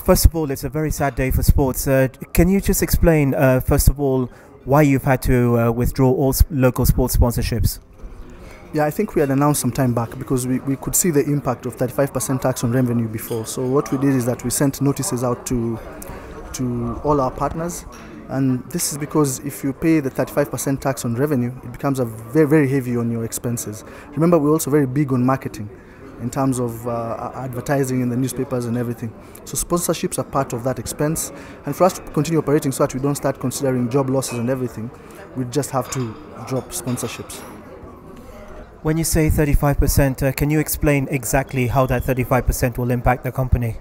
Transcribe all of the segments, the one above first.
First of all, it's a very sad day for sports. Can you just explain, first of all, why you've had to withdraw all local sports sponsorships? Yeah, I think we had announced some time back because we could see the impact of 35% tax on revenue before. So what we did is that we sent notices out to all our partners, and this is because if you pay the 35% tax on revenue, it becomes very, very heavy on your expenses. Remember, we're also very big on marketing in terms of advertising in the newspapers and everything. So sponsorships are part of that expense, and for us to continue operating so that we don't start considering job losses and everything, we just have to drop sponsorships. When you say 35%, can you explain exactly how that 35% will impact the company?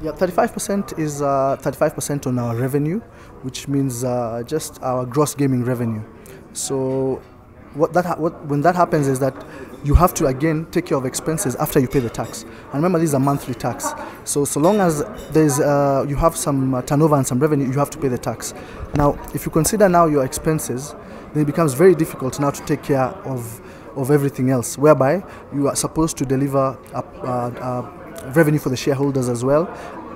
Yeah, 35% is 35% on our revenue, which means just our gross gaming revenue. So when that happens is that you have to again take care of expenses after you pay the tax. And remember, these are monthly tax. So long as there's you have some turnover and some revenue, you have to pay the tax. Now, if you consider now your expenses, then it becomes very difficult now to take care of everything else, whereby you are supposed to deliver revenue for the shareholders as well.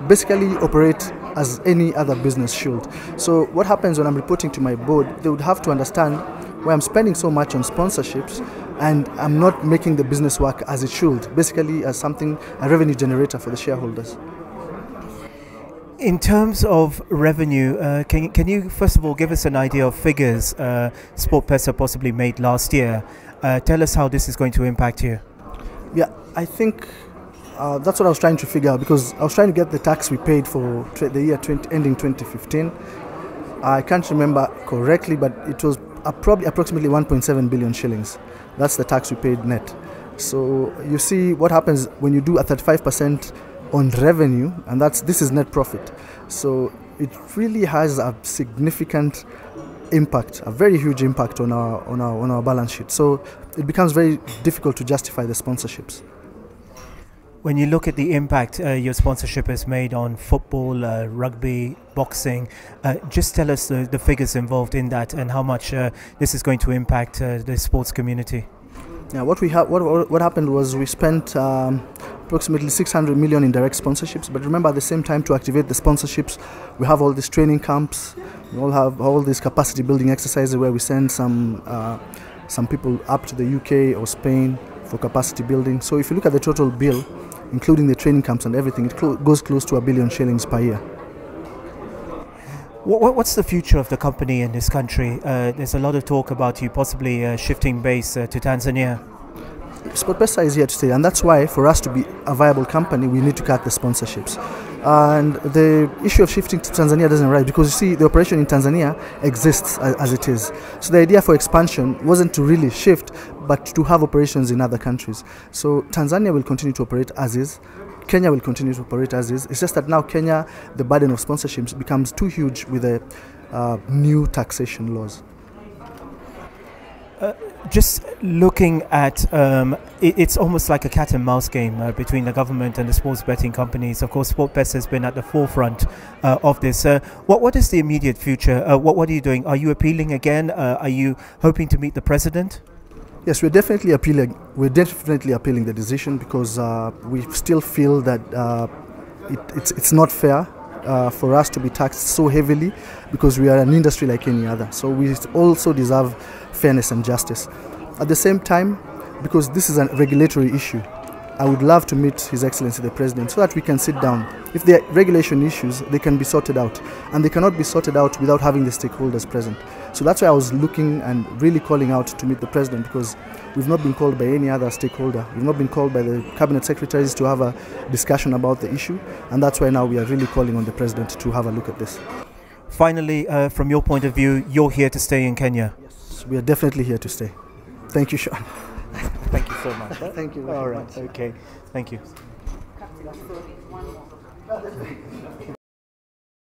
Basically operate as any other business should. So what happens when I'm reporting to my board, they would have to understand why I'm spending so much on sponsorships and I'm not making the business work as it should, basically as a revenue generator for the shareholders. In terms of revenue, can you first of all give us an idea of figures SportPesa possibly made last year? Tell us how this is going to impact you. Yeah, I think that's what I was trying to figure out, because I was trying to get the tax we paid for the year ending 2015. I can't remember correctly, but it was approximately 1.7 billion shillings. That's the tax we paid net. So you see what happens when you do a 35% on revenue, and this is net profit. So it really has a significant impact, a very huge impact on our balance sheet. So it becomes very difficult to justify the sponsorships. When you look at the impact your sponsorship has made on football, rugby, boxing, just tell us the figures involved in that and how much this is going to impact the sports community. Yeah, what happened was we spent approximately 600 million in direct sponsorships, but remember at the same time, to activate the sponsorships, we have all these training camps, we all have all these capacity building exercises where we send some people up to the UK or Spain for capacity building. So if you look at the total bill, including the training camps and everything, it goes close to 1 billion shillings per year. What's the future of the company in this country? There's a lot of talk about you possibly shifting base to Tanzania. SportPesa is here to stay, and that's why for us to be a viable company, we need to cut the sponsorships. And the issue of shifting to Tanzania doesn't arise because, you see, the operation in Tanzania exists as it is. So the idea for expansion wasn't to really shift, but to have operations in other countries. So Tanzania will continue to operate as is. Kenya will continue to operate as is. It's just that now Kenya, the burden of sponsorships becomes too huge with the new taxation laws. Just looking at it's almost like a cat and mouse game between the government and the sports betting companies. Of course, SportPesa has been at the forefront of this. What is the immediate future? What are you doing? Are you appealing again? Are you hoping to meet the president? Yes, we're definitely appealing. We're definitely appealing the decision because we still feel that it's not fair for us to be taxed so heavily, because we are an industry like any other. So we also deserve fairness and justice. At the same time, because this is a regulatory issue, I would love to meet His Excellency the President so that we can sit down. If there are regulation issues, they can be sorted out, and they cannot be sorted out without having the stakeholders present. So that's why I was looking and really calling out to meet the President, because we've not been called by any other stakeholder. We've not been called by the Cabinet Secretaries to have a discussion about the issue, and that's why now we are really calling on the President to have a look at this. Finally, from your point of view, you're here to stay in Kenya? Yes, we are definitely here to stay. Thank you, Sean. Thank you so much. Thank you very much. Okay. Thank you.